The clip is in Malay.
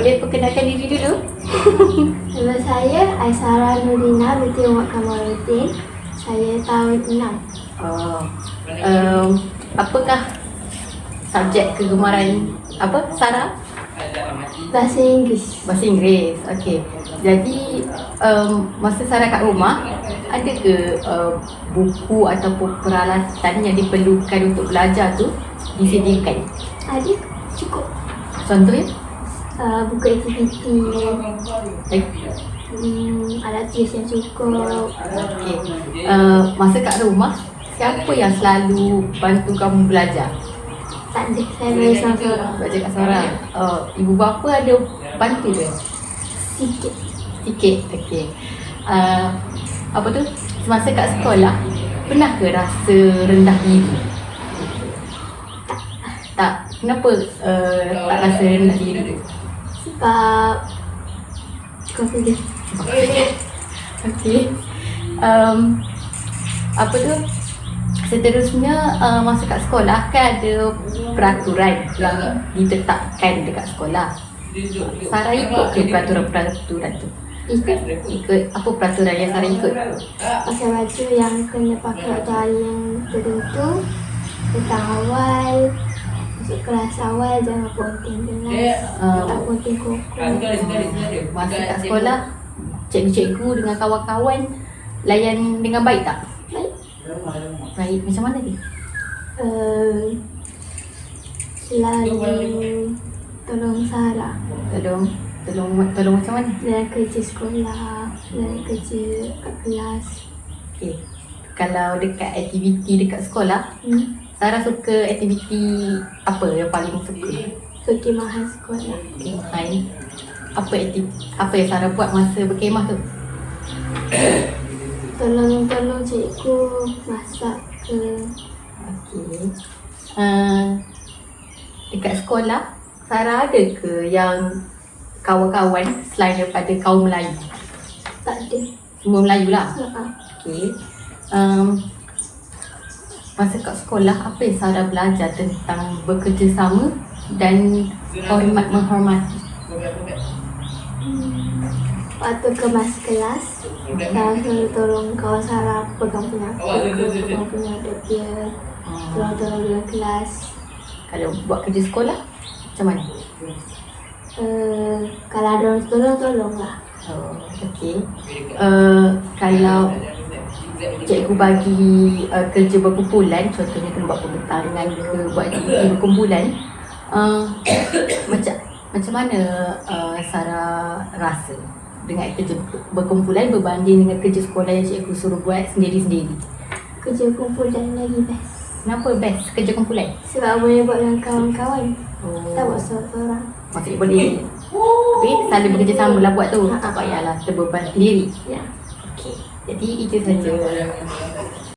boleh perkenalkan diri dulu? Nama saya Aisara Nurina binti Muhammad Kamaluddin. Saya tahun 6. Oh, apakah subjek kegemaran Sarah? Bahasa Inggeris. Bahasa Inggeris. Okey. Jadi masa Sarah kat rumah, ada ke buku ataupun peralatan yang diperlukan untuk belajar tu disediakan? Ada cukup. Contohnya? Buku aktiviti, alat tulis yang cukup. Okey. Masa kat rumah, siapa yang selalu bantu kamu belajar? Tak ada, saya belajar seorang-seorang. Belajar kat seorang. Ibu bapa ada bantu ke? Sikit. Sikit. Okey. Apa tu? Semasa kat sekolah, pernah ke rasa rendah diri? Tak. Kenapa tak rasa rendah diri tu? Sebab confident. Okey. Apa tu? Seterusnya masa kat sekolah kan ada peraturan yang ditetapkan dekat sekolah. Sarah ikut ke peraturan tu? Ikut. Apa peraturan yang Sarah ikut? Pakai baju yang kena pakai waktu hari yang tertentu. Petang awal, masuk kelas awal, jangan ponting kelas, tak ponting kuku. Masa kat sekolah, cikgu-cikgu dengan kawan-kawan layan dengan baik tak? Baik. Baik, macam mana dia? Selalu tolong Sarah Tolong macam mana? dalam kerja sekolah, dalam kerja kat kelas. Okay. Kalau dekat aktiviti dekat sekolah, Sarah suka aktiviti apa yang paling suka? Perkhemahan sekolah. Perkhemahan. Apa yang Sarah buat masa berkhemah tu? Tolong cikgu masak ke. Okey. Dekat sekolah, Sarah ada ke yang kawan-kawan selain daripada kaum Melayu? Tak ada. Semua Melayu lah? Ha. Okey. Masa kat sekolah, apa yang Sarah belajar tentang bekerjasama dan menghormati? Waktu kemas kelas, Sarah selalu tolong kawan Sarah pegang penyapu ke, pegang penyadap dia, tolong dalam kelas. Kalau buat kerja sekolah, macam mana? Kalau ada orang tolong lah. Oh, okey. Kalau cikgu bagi kerja berkumpulan, contohnya kena buat pembentangan ke, buat aktiviti berkumpulan, macam mana Sarah rasa dengan kerja berkumpulan berbanding dengan kerja sekolah yang cikgu suruh buat sendiri-sendiri? Kerja kumpulan lagi best. Kenapa best kerja kumpulan? Sebab boleh buat dengan kawan-kawan. Oh, Tak buat seorang-seorang. maksudnya boleh saling bekerjasama lah buat tu. Tak payahlah terbeban sendiri. Ya. Okey, jadi itu saja.